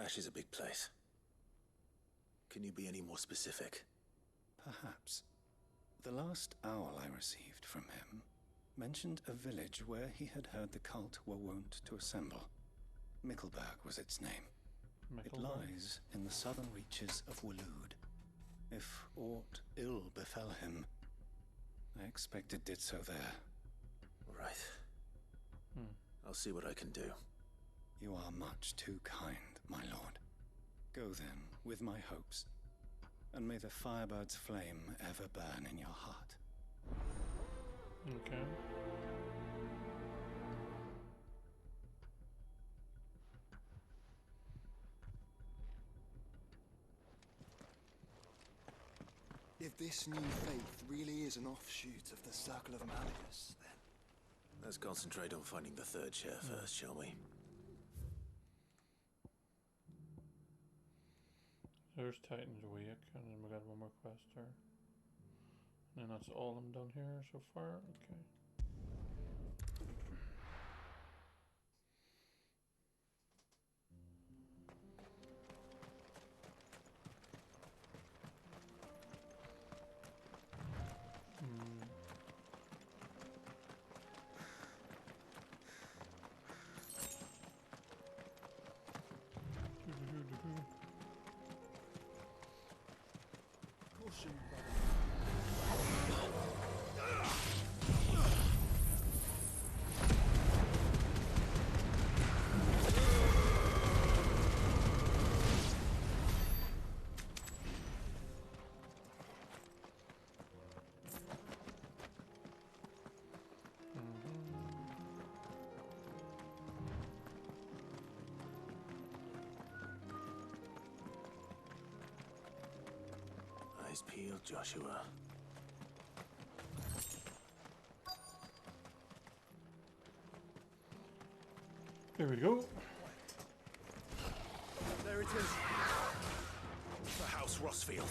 Ash is a big place. Can you be any more specific? Perhaps. The last owl I received from him mentioned a village where he had heard the cult were wont to assemble. Mickleburg was its name. It lies in the southern reaches of Waloed. If aught ill befell him, I expect it did so there. Right. I'll see what I can do. You are much too kind, my lord. Go then, with my hopes, and may the Firebird's flame ever burn in your heart. Okay. If this new faith really is an offshoot of the Circle of Malleus, then... Let's concentrate on finding the third chair first, shall we? There's Titan's Wake, and then we got one more quest there. And that's all I'm done here so far. Okay. Caution, Eyes peeled, Joshua. There we go. There it is. The House Rossfield.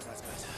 That's better.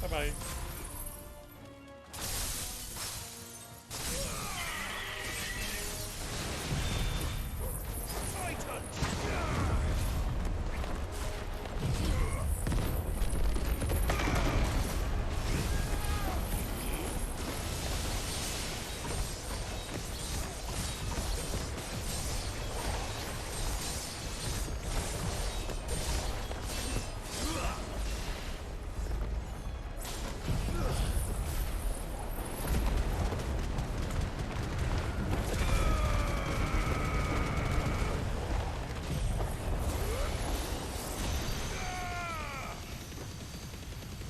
Bye-bye.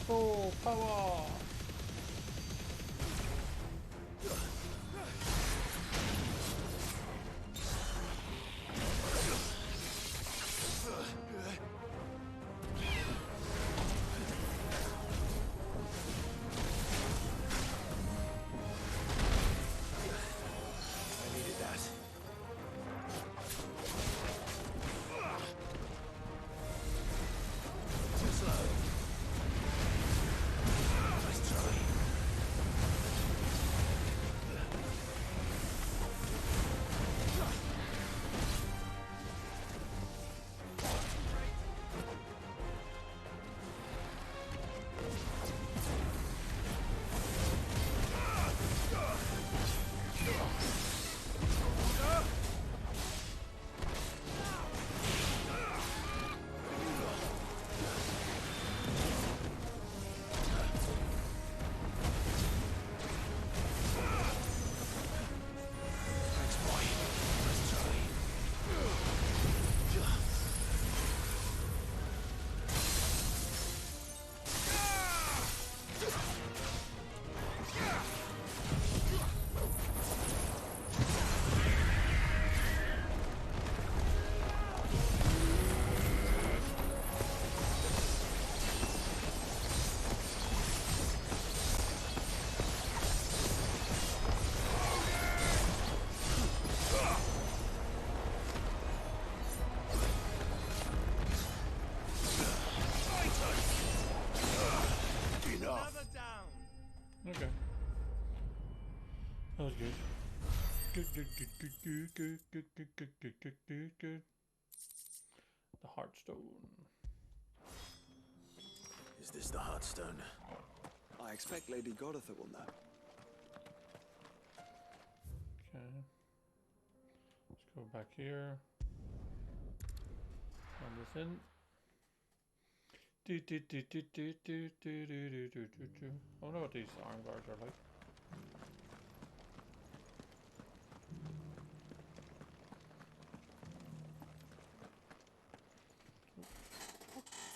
Full power! I needed that. Too slow. Nice try. was good. Good. The Heartstone. Is this the Heartstone? I expect Lady Goditha will know. Okay. Let's go back here. Run this in. I wonder what these arm guards are like.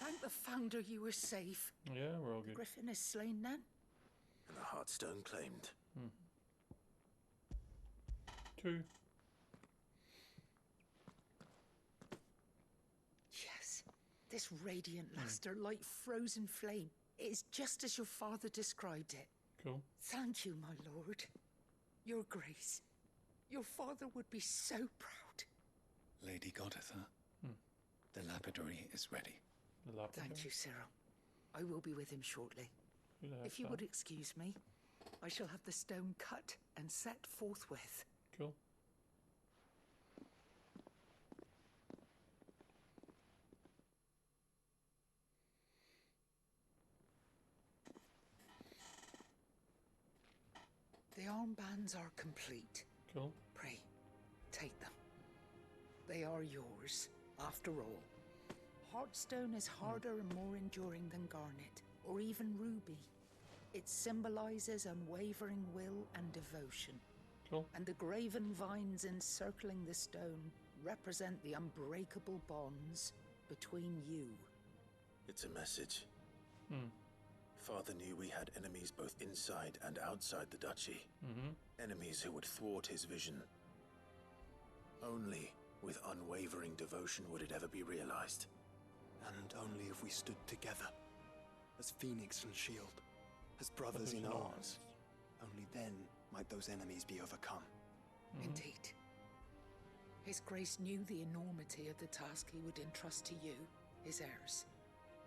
Thank the Founder you were safe. Yeah, we're all The good. Griffin is slain then? And the Heartstone claimed. 2. Yes. This radiant luster, like frozen flame. It is just as your father described it. Cool. Thank you, my lord. Your Grace. Your father would be so proud. Lady Goditha, the lapidary is ready. The lapidary. Thank you, Cyril. I will be with him shortly. Who the heck's If you that? would excuse me, I shall have the stone cut and set forthwith. Cool. The armbands are complete. Cool. Pray, take them. They are yours, after all. Heartstone is harder and more enduring than garnet, or even ruby. It symbolizes unwavering will and devotion. Cool. And the graven vines encircling the stone represent the unbreakable bonds between you. It's a message. Father knew we had enemies both inside and outside the duchy. Enemies who would thwart his vision. Only with unwavering devotion would it ever be realized. And only if we stood together, as Phoenix and Shield, as brothers in arms, only then might those enemies be overcome. Indeed. His Grace knew the enormity of the task he would entrust to you, his heirs.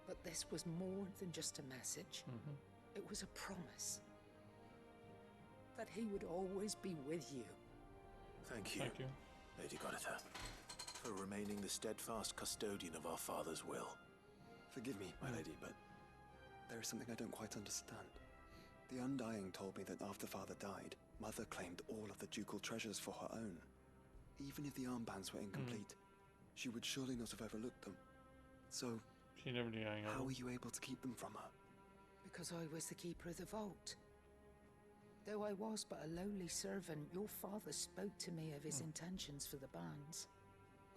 But this was more than just a message. It was a promise. That he would always be with you. Thank you, Thank you. Lady Goditha, for remaining the steadfast custodian of our father's will. Forgive me, my lady, but there is something I don't quite understand. The Undying told me that after Father died, Mother claimed all of the ducal treasures for her own. Even if the armbands were incomplete, she would surely not have overlooked them. So, She never knew anything how else. were you able to keep them from her? Because I was the keeper of the vault. Though I was but a lowly servant, your father spoke to me of his intentions for the bands,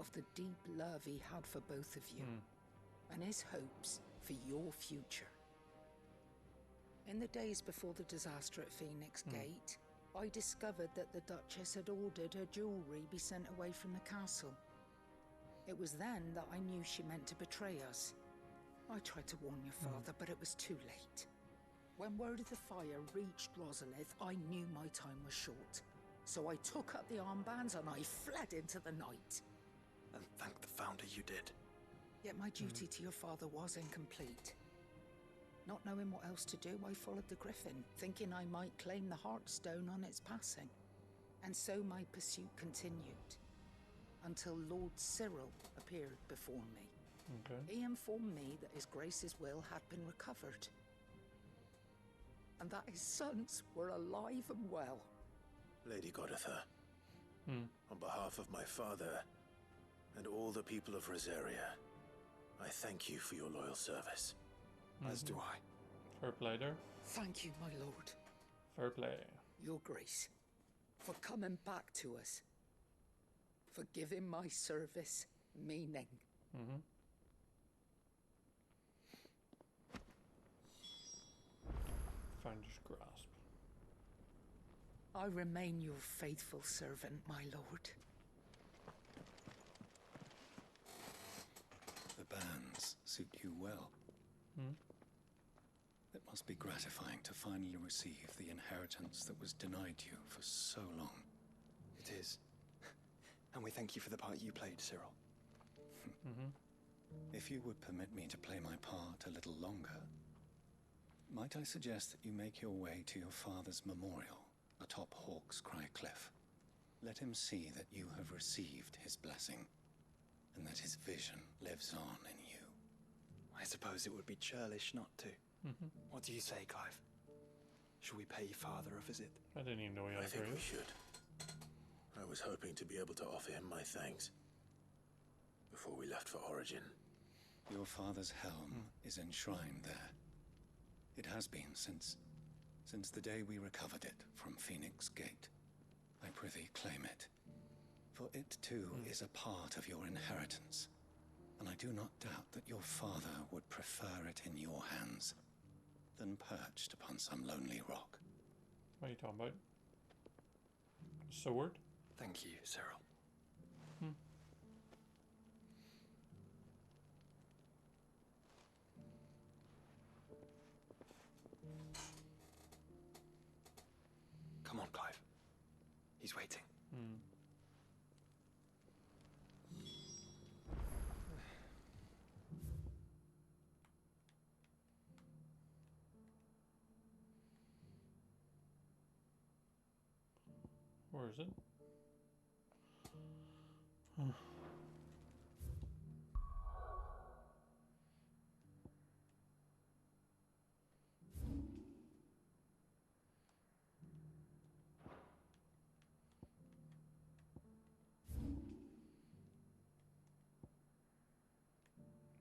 of the deep love he had for both of you, and his hopes for your future. In the days before the disaster at Phoenix Gate, I discovered that the Duchess had ordered her jewelry be sent away from the castle. It was then that I knew she meant to betray us. I tried to warn your father, but it was too late. When word of the fire reached Rosalith, I knew my time was short. So I took up the armbands and I fled into the night. And thank the Founder you did. Yet my duty to your father was incomplete. Not knowing what else to do, I followed the Griffin, thinking I might claim the Heartstone on its passing. And so my pursuit continued, until Lord Cyril appeared before me. Okay. He informed me that His Grace's will had been recovered, and that his sons were alive and well. Lady Goditha, on behalf of my father and all the people of Rosaria, I thank you for your loyal service. As do I. Fair play there. Thank you, my lord, Fair play. your Grace, for coming back to us, for giving my service meaning. Founder's grasp. I remain your faithful servant, my lord. The bands suit you well. It must be gratifying to finally receive the inheritance that was denied you for so long. It is. And we thank you for the part you played, Cyril. If you would permit me to play my part a little longer, might I suggest that you make your way to your father's memorial atop Hawk's Cry Cliff. Let him see that you have received his blessing, and that his vision lives on in you. I suppose it would be churlish not to. What do you say, Clive? Should we pay Father a visit? I didn't even know he had I a think we grave. should. I was hoping to be able to offer him my thanks before we left for Origin. Your father's helm is enshrined there. It has been since the day we recovered it from Phoenix Gate. I prithee claim it, for it too is a part of your inheritance, and I do not doubt that your father would prefer it in your hands than perched upon some lonely rock. What are you talking about? Sword? Thank you, Cyril. Come on, Clive. He's waiting. Where is it?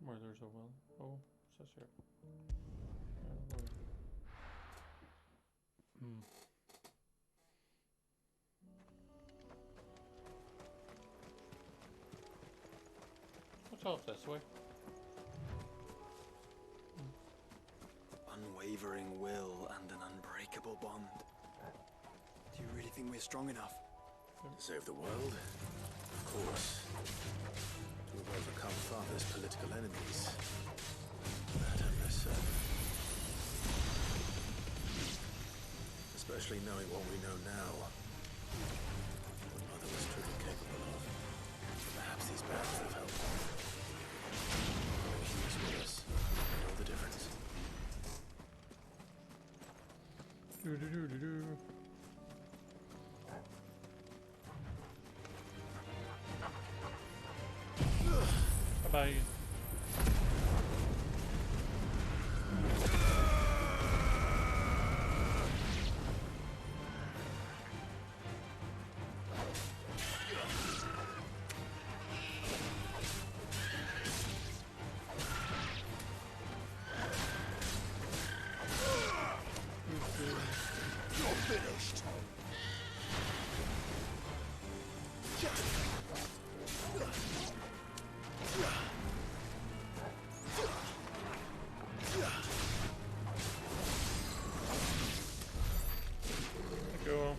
Where there's a well. Oh, it says here. What's off this way? Unwavering will and an unbreakable bond. Do you really think we're strong enough? To save the world? Of course. To have overcome Father's political enemies? That I'm less certain. Especially knowing what we know now. What Mother was truly capable of. Perhaps these bands would have helped. He was with us. Made all the difference. Bye-bye. Go.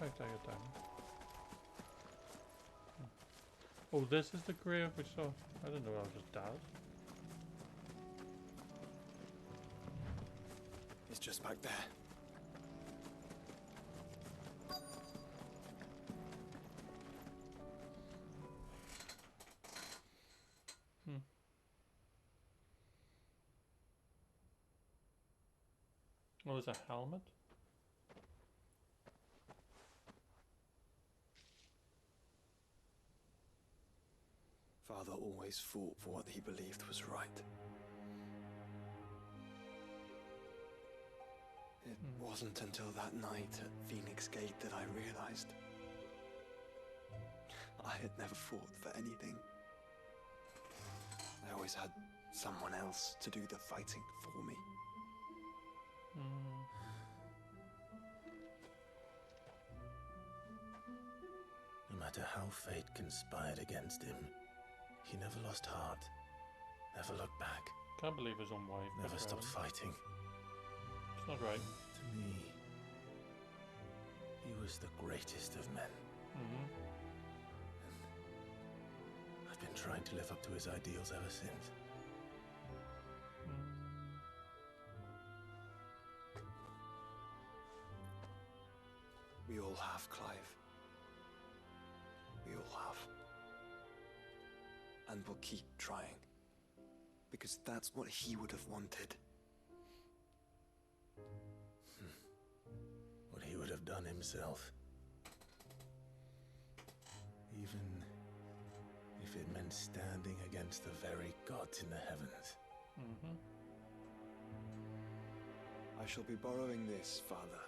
Right, I get down. Oh, this is the grave we saw. I didn't know I was just dead. It's just back there. Oh, there's a helmet? Father always fought for what he believed was right. It wasn't until that night at Phoenix Gate that I realized I had never fought for anything. I always had someone else to do the fighting for me. No matter how fate conspired against him, he never lost heart, never looked back, Can't believe his own wife. never betrayed stopped him. fighting. It's not right. To me, he was the greatest of men. I've been trying to live up to his ideals ever since. We all have, Clive. and will keep trying. Because that's what he would have wanted. What he would have done himself. Even if it meant standing against the very gods in the heavens. Mm-hmm. I shall be borrowing this, Father,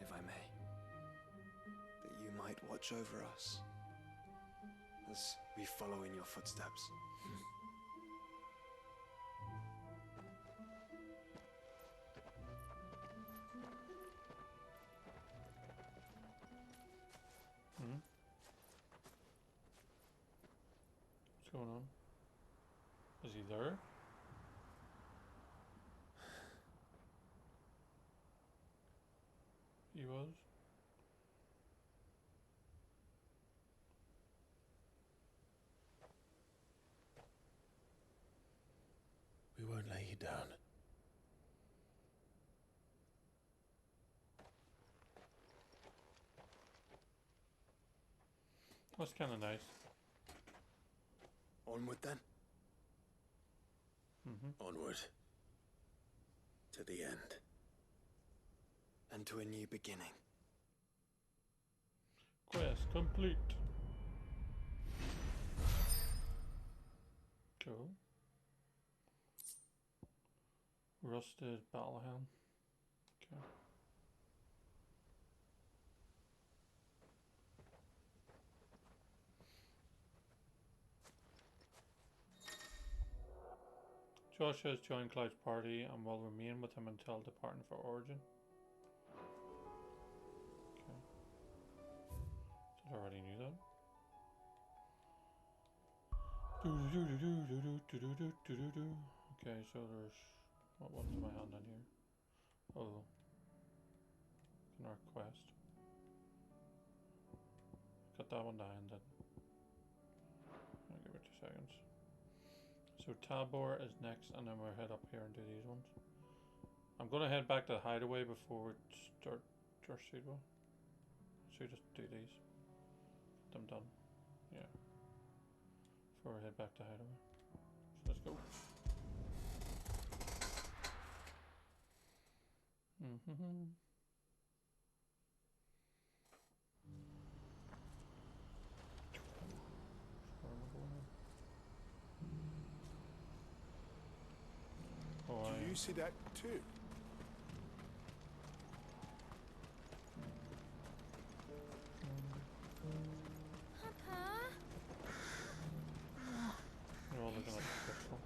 if I may. That you might watch over us as we follow in your footsteps. Hmm? What's going on? Is he there? He was? We won't lay you down. That's kind of nice. Onward then. Mm-hmm. Onward. To the end. And to a new beginning. Quest complete. Cool. Rusted battle helm. Okay. Josh has joined Clyde's party and will remain with him until departing for Origin. Okay. So I already knew that. Okay, so there's what ones am I on down here? Oh, can request. Got that one down then. I'll give it 2 seconds. So Tabor is next, and then we'll head up here and do these ones. I'm gonna head back to the hideaway before we start Jarcedo. So just do these. Get them done. Yeah. Before we head back to hideaway. So let's go. Mm-hmm. Do you see that too? You're all looking like a crystal.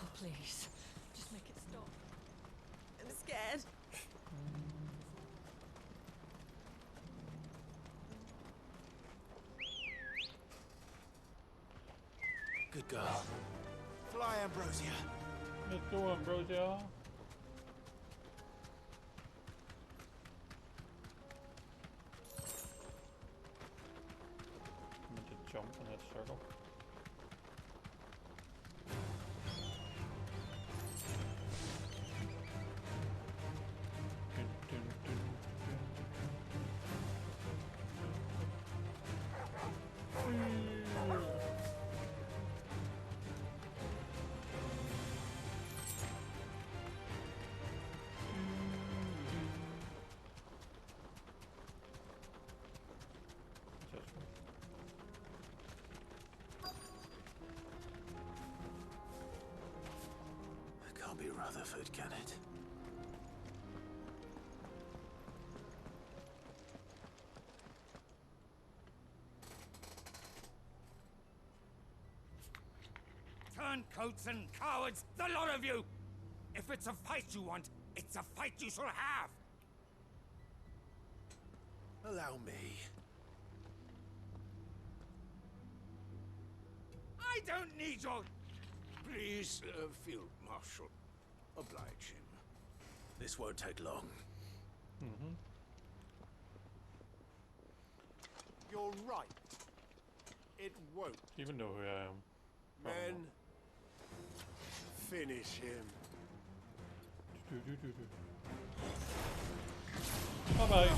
Oh, please. Just make it stop. I'm scared. Good girl. Fly, Ambrosia. Let's go, Ambrosia. I'm meant to jump in that circle. It can't be Rutherford, can it? Turncoats and cowards, the lot of you! If it's a fight you want, it's a fight you shall have! Allow me. I don't need your... Please, Field Marshal, oblige him. This won't take long. Mm-hmm. You're right. It won't. Even know who I am. Men, finish him. Bye-bye.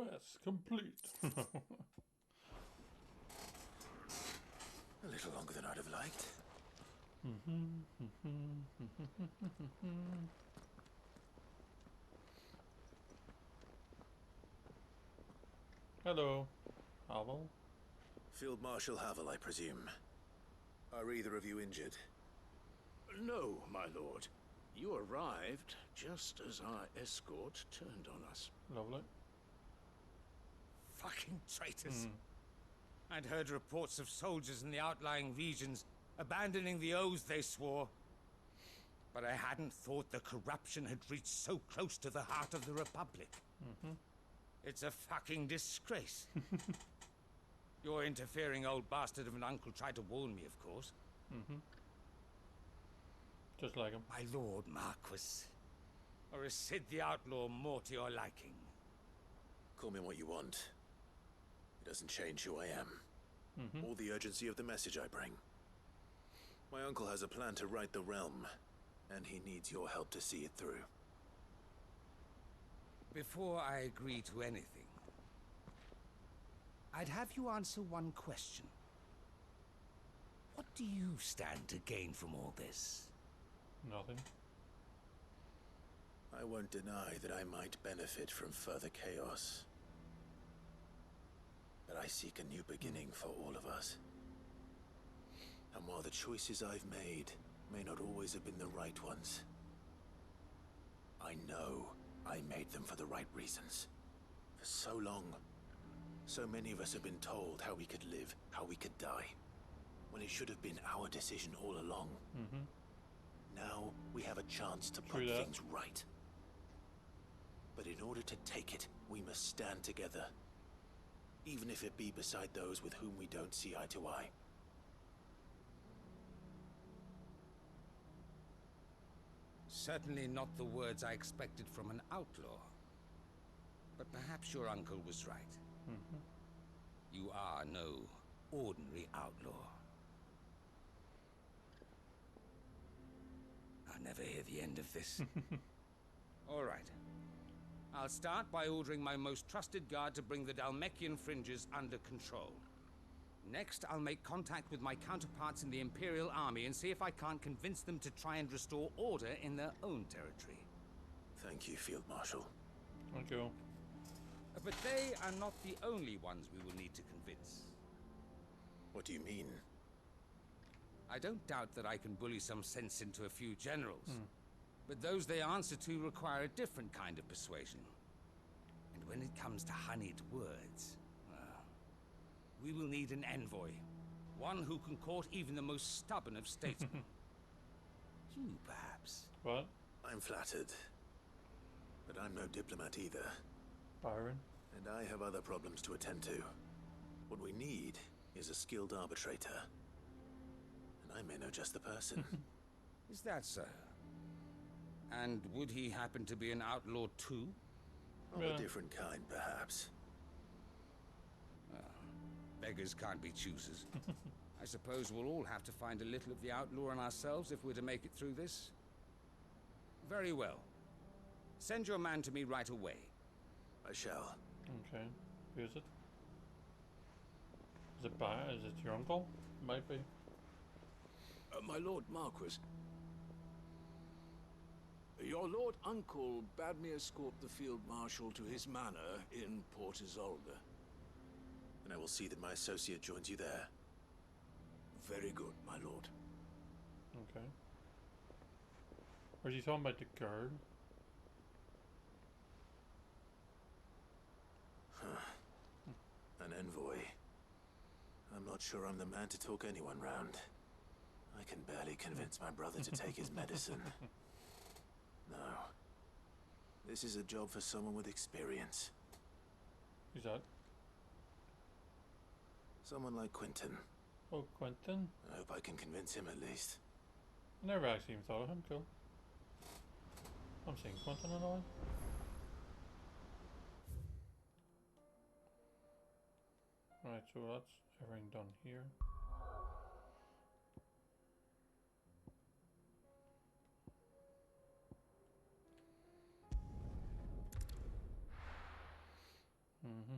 Quest complete. A little longer than I'd have liked. Hello, Havel. Field Marshal Havel, I presume. Are either of you injured? No, my lord. You arrived just as our escort turned on us. Lovely. Fucking traitors. I'd heard reports of soldiers in the outlying regions abandoning the oaths they swore. But I hadn't thought the corruption had reached so close to the heart of the Republic. It's a fucking disgrace. Your interfering old bastard of an uncle tried to warn me, of course. Just like him. My lord Marquis. Or is Sid the Outlaw more to your liking? Call me what you want. It doesn't change who I am. Or the urgency of the message I bring. My uncle has a plan to right the realm, and he needs your help to see it through. Before I agree to anything, I'd have you answer one question. What do you stand to gain from all this? Nothing. I won't deny that I might benefit from further chaos. But I seek a new beginning for all of us. And while the choices I've made may not always have been the right ones, I know I made them for the right reasons. For so long, so many of us have been told how we could live, how we could die, when it should have been our decision all along. Now we have a chance to put things right. But in order to take it, we must stand together. Even if it be beside those with whom we don't see eye to eye. Certainly not the words I expected from an outlaw. But perhaps your uncle was right. You are no ordinary outlaw. I'll never hear the end of this. All right. I'll start by ordering my most trusted guard to bring the Dalmekian fringes under control. Next, I'll make contact with my counterparts in the Imperial Army and see if I can't convince them to try and restore order in their own territory. Thank you, Field Marshal. Thank you. But they are not the only ones we will need to convince. What do you mean? I don't doubt that I can bully some sense into a few generals. But those they answer to require a different kind of persuasion. And when it comes to honeyed words, well, we will need an envoy. One who can court even the most stubborn of statesmen. You, perhaps. What? I'm flattered. But I'm no diplomat either. Byron? And I have other problems to attend to. What we need is a skilled arbitrator. And I may know just the person. Is that so? And would he happen to be an outlaw too? Of a different kind, perhaps. Beggars can't be choosers. I suppose we'll all have to find a little of the outlaw in ourselves if we're to make it through this. Very well. Send your man to me right away. I shall. Okay. Who is it? Is it Is it your uncle? Might be. My Lord Marquis. Your Lord Uncle bade me escort the Field Marshal to his manor in Port Isolde. And I will see that my associate joins you there. Very good, my lord. Okay. Or is he talking about the guard? An envoy. I'm not sure I'm the man to talk anyone round. I can barely convince my brother to take his medicine. No. This is a job for someone with experience. Who's that? Someone like Quentin. Oh, Quentin? I hope I can convince him at least. I never actually even thought of him. Cool. I'm seeing Quentin and all. Right, so that's everything done here.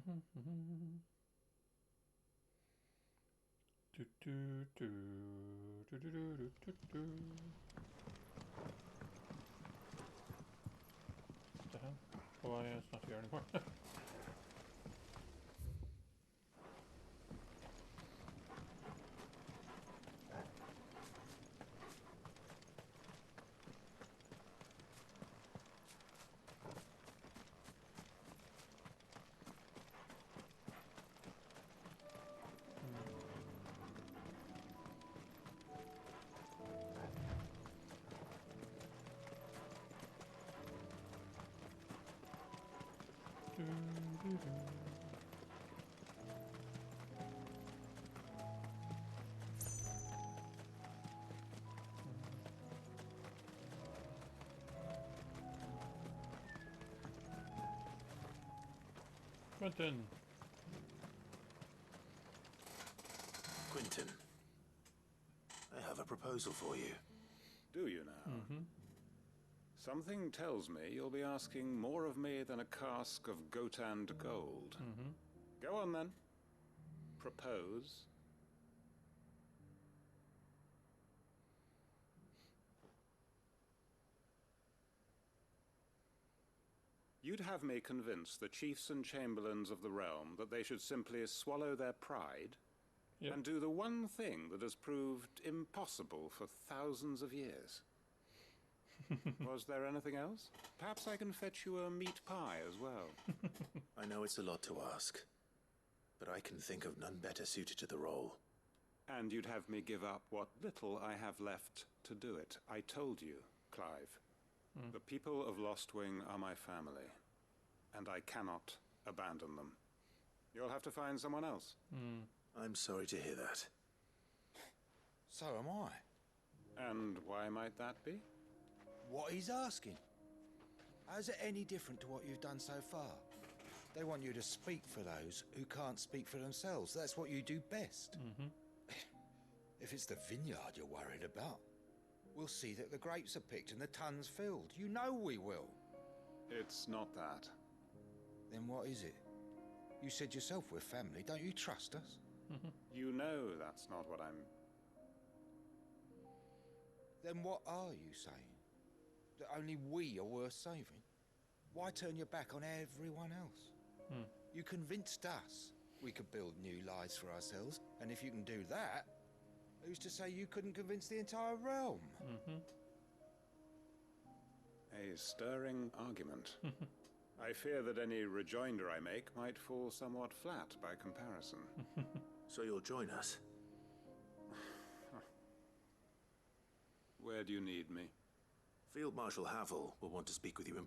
Do, do, do, do, do, do, do, do, do. What the hell? Oh yeah, it's not here anymore. Do, do, do. Quentin. Quentin, I have a proposal for you. Do you now? Something tells me you'll be asking more of me than a cask of Gotand gold. Go on then. Propose. You'd have me convince the chiefs and chamberlains of the realm that they should simply swallow their pride and do the one thing that has proved impossible for thousands of years. Was there anything else? Perhaps I can fetch you a meat pie as well. I know it's a lot to ask, but I can think of none better suited to the role. And you'd have me give up what little I have left to do it. I told you, Clive. The people of Lostwing are my family, and I cannot abandon them. You'll have to find someone else. I'm sorry to hear that. So am I. And why might that be? What he's asking. How's it any different to what you've done so far? They want you to speak for those who can't speak for themselves. That's what you do best. If it's the vineyard you're worried about, we'll see that the grapes are picked and the tons filled. You know we will. It's not that. Then what is it? You said yourself we're family. Don't you trust us? You know that's not what I'm... Then what are you saying? That only we are worth saving? Why turn your back on everyone else? You convinced us we could build new lives for ourselves, and if you can do that, who's to say you couldn't convince the entire realm? A stirring argument. I fear that any rejoinder I make might fall somewhat flat by comparison. So you'll join us? Where do you need me? Field Marshal Havel will want to speak with you in